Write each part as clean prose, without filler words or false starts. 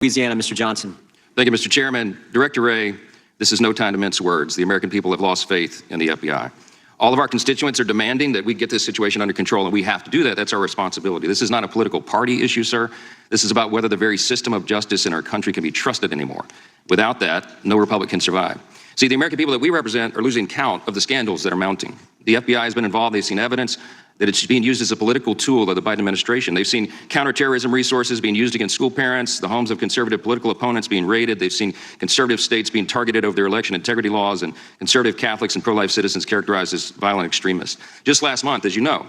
Louisiana, Mr. Johnson. Thank you, Mr. Chairman. Director Wray, this is no time to mince words. The American people have lost faith in the FBI. All of our constituents are demanding that we get this situation under control, and we have to do that. That's our responsibility. This is not a political party issue, sir. This is about whether the very system of justice in our country can be trusted anymore. Without that, no republic can survive. See, the American people that we represent are losing count of the scandals that are mounting. The FBI has been involved. They've seen evidence that it's being used as a political tool of the Biden administration. They've seen counterterrorism resources being used against school parents, the homes of conservative political opponents being raided. They've seen conservative states being targeted over their election integrity laws, and conservative Catholics and pro-life citizens characterized as violent extremists. Just last month, as you know,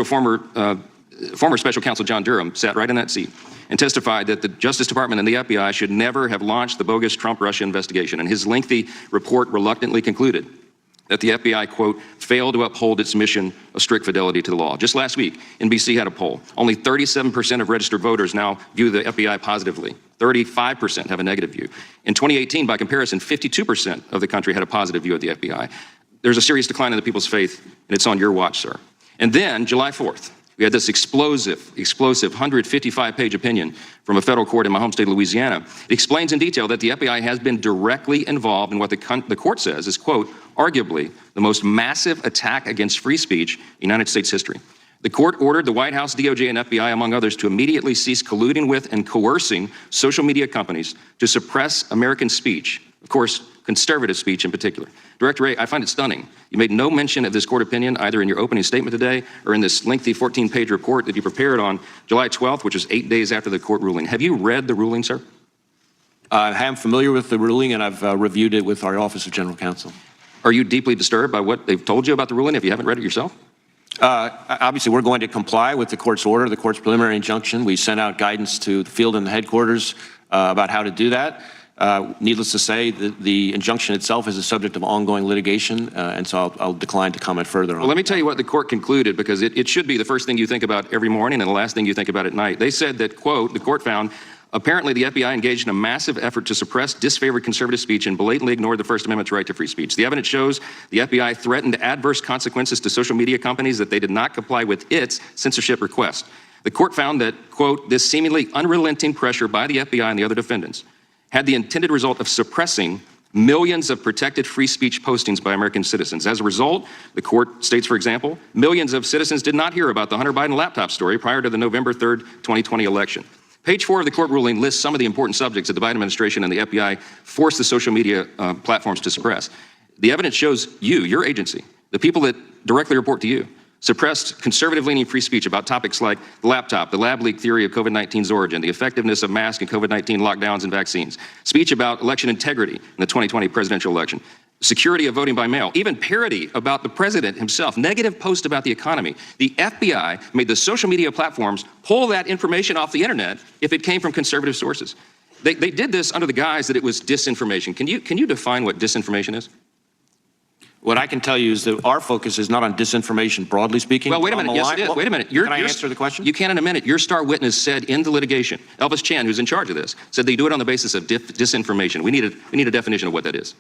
former Special Counsel John Durham sat right in that seat and testified that the Justice Department and the FBI should never have launched the bogus Trump-Russia investigation. And his lengthy report reluctantly concluded that the FBI, quote, failed to uphold its mission of strict fidelity to the law. Just last week, NBC had a poll. Only 37% of registered voters now view the FBI positively. 35% have a negative view. In 2018, by comparison, 52% of the country had a positive view of the FBI. There's a serious decline in the people's faith, and it's on your watch, sir. And then, July 4th, we had this explosive 155-page opinion from a federal court in my home state of Louisiana. It explains in detail that the FBI has been directly involved in what the court says is, quote, arguably the most massive attack against free speech in United States history. The court ordered the White House, DOJ, and FBI, among others, to immediately cease colluding with and coercing social media companies to suppress American speech, of course, conservative speech in particular. Director Wray, I find it stunning. You made no mention of this court opinion either in your opening statement today or in this lengthy 14-page report that you prepared on July 12th, which is 8 days after the court ruling. Have you read the ruling, sir? I am familiar with the ruling, and I've reviewed it with our Office of General Counsel. Are you deeply disturbed by what they've told you about the ruling if you haven't read it yourself? Obviously, we're going to comply with the court's order, the court's preliminary injunction. We sent out guidance to the field and the headquarters about how to do that. Needless to say, the injunction itself is a subject of ongoing litigation, and so I'll decline to comment further on it. Well, let me tell you what the court concluded, because it should be the first thing you think about every morning and the last thing you think about at night. They said that, quote, the court found, apparently the FBI engaged in a massive effort to suppress disfavored conservative speech and blatantly ignored the First Amendment's right to free speech. The evidence shows the FBI threatened adverse consequences to social media companies that they did not comply with its censorship request. The court found that, quote, this seemingly unrelenting pressure by the FBI and the other defendants had the intended result of suppressing millions of protected free speech postings by American citizens. As a result, the court states, for example, millions of citizens did not hear about the Hunter Biden laptop story prior to the November 3rd, 2020 election. Page 4 of the court ruling lists some of the important subjects that the Biden administration and the FBI forced the social media platforms to suppress. The evidence shows your agency, the people that directly report to you, suppressed conservative-leaning free speech about topics like the laptop, the lab leak theory of COVID-19's origin, the effectiveness of masks and COVID-19 lockdowns and vaccines, speech about election integrity in the 2020 presidential election, security of voting by mail, even parody about the president himself, negative posts about the economy. The FBI made the social media platforms pull that information off the internet if it came from conservative sources. They did this under the guise that it was disinformation. Can you define what disinformation is? What I can tell you is that our focus is not on disinformation, broadly speaking. Well, wait a minute. Yes, it is. Wait a minute. Can I answer the question? You can in a minute. Your star witness said in the litigation, Elvis Chan, who's in charge of this, said they do it on the basis of disinformation. We need a definition of what that is.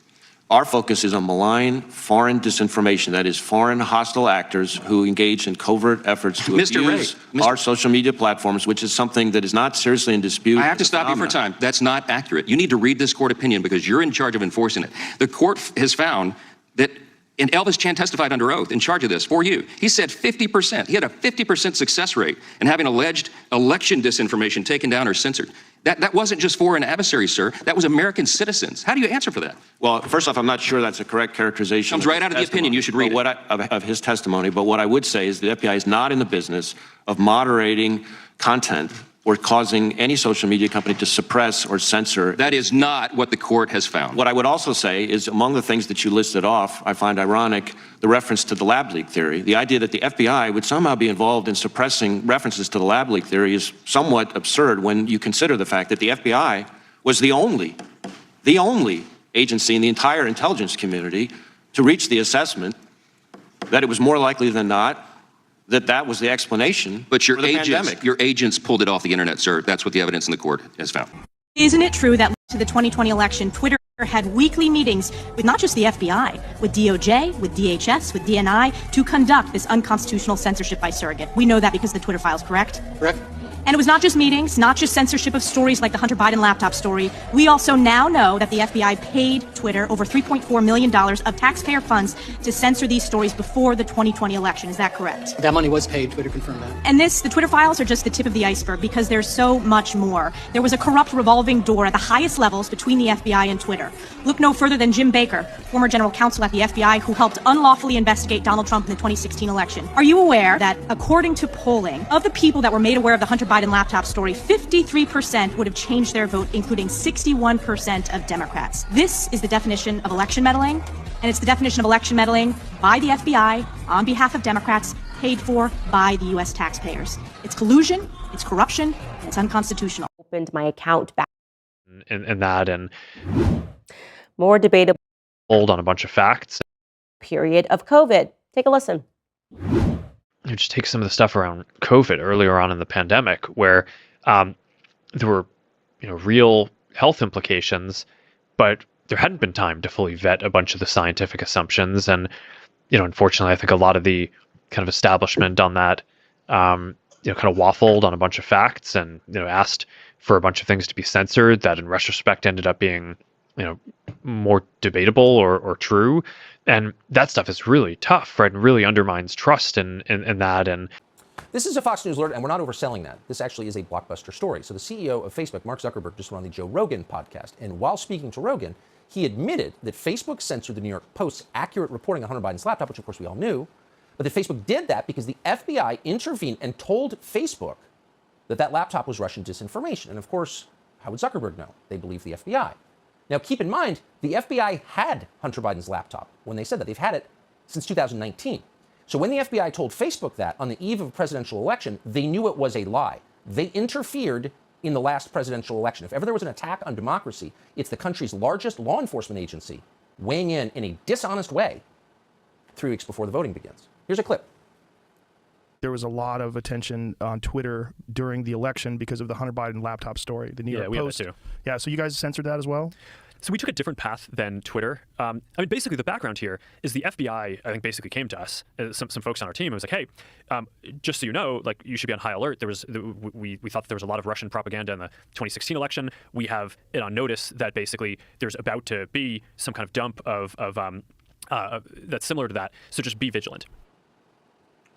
Our focus is on malign foreign disinformation, that is foreign hostile actors who engage in covert efforts to abuse our social media platforms, which is something that is not seriously in dispute. I have to stop you for time. That's not accurate. You need to read this court opinion because you're in charge of enforcing it. The court has found that, and Elvis Chan testified under oath in charge of this for you. He said 50%. He had a 50% success rate in having alleged election disinformation taken down or censored. That wasn't just foreign adversaries, sir. That was American citizens. How do you answer for that? Well, first off, I'm not sure that's a correct characterization. Comes right out of the opinion. You should read it. Of his testimony. But what I would say is the FBI is not in the business of moderating content or causing any social media company to suppress or censor. That is not what the court has found. What I would also say is among the things that you listed off, I find ironic the reference to the lab leak theory. The idea that the FBI would somehow be involved in suppressing references to the lab leak theory is somewhat absurd when you consider the fact that the FBI was the only agency in the entire intelligence community to reach the assessment that it was more likely than not that was the explanation. But your agents pulled it off the internet, sir. That's what the evidence in the court has found. Isn't it true that to the 2020 election, Twitter had weekly meetings with not just the FBI, with DOJ, with DHS, with DNI to conduct this unconstitutional censorship by surrogate? We know that because the Twitter files, correct? Correct. And it was not just meetings, not just censorship of stories like the Hunter Biden laptop story. We also now know that the FBI paid Twitter over $3.4 million of taxpayer funds to censor these stories before the 2020 election. Is that correct? That money was paid. Twitter confirmed that. And the Twitter files are just the tip of the iceberg because there's so much more. There was a corrupt revolving door at the highest levels between the FBI and Twitter. Look no further than Jim Baker, former general counsel at the FBI who helped unlawfully investigate Donald Trump in the 2016 election. Are you aware that according to polling, of the people that were made aware of the Hunter Biden laptop story, 53% would have changed their vote, including 61% of Democrats. This is the definition of election meddling, and it's the definition of election meddling by the FBI on behalf of Democrats, paid for by the U.S. taxpayers. It's collusion, it's corruption, and it's unconstitutional. Opened my account back. And More debatable hold on a bunch of facts. period of COVID. Take a listen. Just take some of the stuff around COVID earlier on in the pandemic, where there were, real health implications, but there hadn't been time to fully vet a bunch of the scientific assumptions. And, unfortunately, I think a lot of the kind of establishment on that, kind of waffled on a bunch of facts and, asked for a bunch of things to be censored that in retrospect ended up being, more debatable or true. And that stuff is really tough, right? And really undermines trust in that. And this is a Fox News alert, and we're not overselling that. This actually is a blockbuster story. So the CEO of Facebook, Mark Zuckerberg, just went on the Joe Rogan podcast. And while speaking to Rogan, he admitted that Facebook censored the New York Post's accurate reporting on Hunter Biden's laptop, which of course we all knew, but that Facebook did that because the FBI intervened and told Facebook that that laptop was Russian disinformation. And of course, how would Zuckerberg know? They believe the FBI. Now, keep in mind, the FBI had Hunter Biden's laptop when they said that. They've had it since 2019. So when the FBI told Facebook that on the eve of a presidential election, they knew it was a lie. They interfered in the last presidential election. If ever there was an attack on democracy, it's the country's largest law enforcement agency weighing in a dishonest way 3 weeks before the voting begins. Here's a clip. There was a lot of attention on Twitter during the election because of the Hunter Biden laptop story. The New York Post. Had that too. Yeah, so you guys censored that as well? So we took a different path than Twitter. Basically the background here is the FBI, I think, basically came to us, some folks on our team, and was like, hey, just so you know, you should be on high alert. We thought that there was a lot of Russian propaganda in the 2016 election. We have it on notice that basically there's about to be some kind of dump of that's similar to that. So just be vigilant.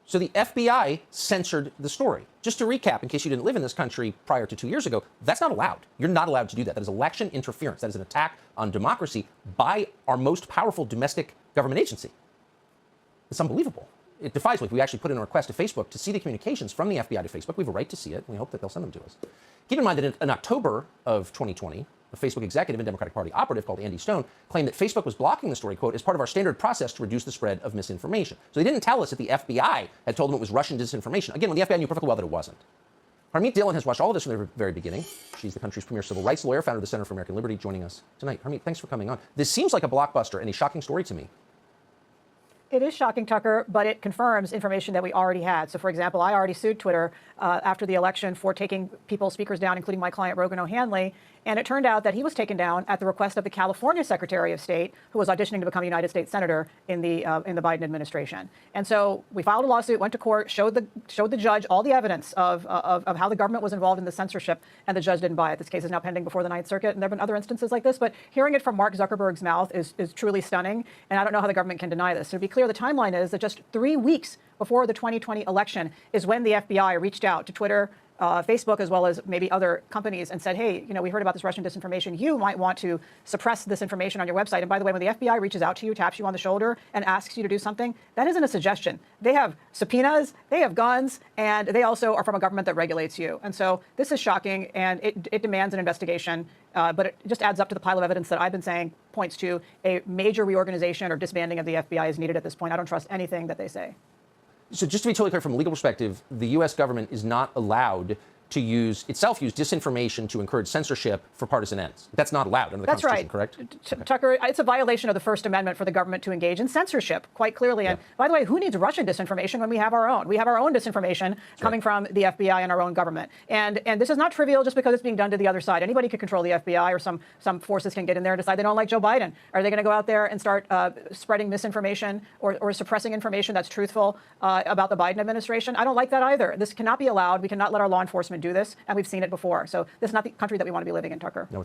So the FBI censored the story. Just to recap, in case you didn't live in this country prior to 2 years ago, that's not allowed. You're not allowed to do that. That is election interference. That is an attack on democracy by our most powerful domestic government agency. It's unbelievable. It defies belief. We actually put in a request to Facebook to see the communications from the FBI to Facebook. We have a right to see it, and we hope that they'll send them to us. Keep in mind that in October of 2020, a Facebook executive and Democratic Party operative called Andy Stone claimed that Facebook was blocking the story, quote, as part of our standard process to reduce the spread of misinformation. So they didn't tell us that the FBI had told them it was Russian disinformation. Again, when the FBI knew perfectly well that it wasn't. Harmeet Dillon has watched all of this from the very beginning. She's the country's premier civil rights lawyer, founder of the Center for American Liberty, joining us tonight. Harmeet, thanks for coming on. This seems like a blockbuster and a shocking story to me. It is shocking, Tucker, but it confirms information that we already had. So, for example, I already sued Twitter after the election for taking people's speakers down, including my client, Rogan O'Hanley. And it turned out that he was taken down at the request of the California Secretary of State, who was auditioning to become a United States Senator in the Biden administration. And so we filed a lawsuit, went to court, showed the judge all the evidence of how the government was involved in the censorship, and the judge didn't buy it. This case is now pending before the Ninth Circuit, and there have been other instances like this. But hearing it from Mark Zuckerberg's mouth is truly stunning, and I don't know how the government can deny this. So to be clear, the timeline is that just 3 weeks before the 2020 election is when the FBI reached out to Twitter, Facebook, as well as maybe other companies, and said, hey, we heard about this Russian disinformation. You might want to suppress this information on your website. And by the way, when the FBI reaches out to you, taps you on the shoulder, and asks you to do something, that isn't a suggestion. They have subpoenas, they have guns, and they also are from a government that regulates you. And so this is shocking, and it demands an investigation. But it just adds up to the pile of evidence that I've been saying points to a major reorganization or disbanding of the FBI is needed at this point. I don't trust anything that they say. So just to be totally clear, from a legal perspective, the U.S. government is not allowed to use disinformation to encourage censorship for partisan ends. That's not allowed under the Constitution, correct? Okay. Tucker, it's a violation of the First Amendment for the government to engage in censorship, quite clearly. Yeah. And by the way, who needs Russian disinformation when we have our own? We have our own disinformation coming from the FBI and our own government. And this is not trivial just because it's being done to the other side. Anybody could control the FBI, or some forces can get in there and decide they don't like Joe Biden. Are they going to go out there and start spreading misinformation or suppressing information that's truthful about the Biden administration? I don't like that either. This cannot be allowed. We cannot let our law enforcement establishment do this, and we've seen it before. So this is not the country that we want to be living in, Tucker. No,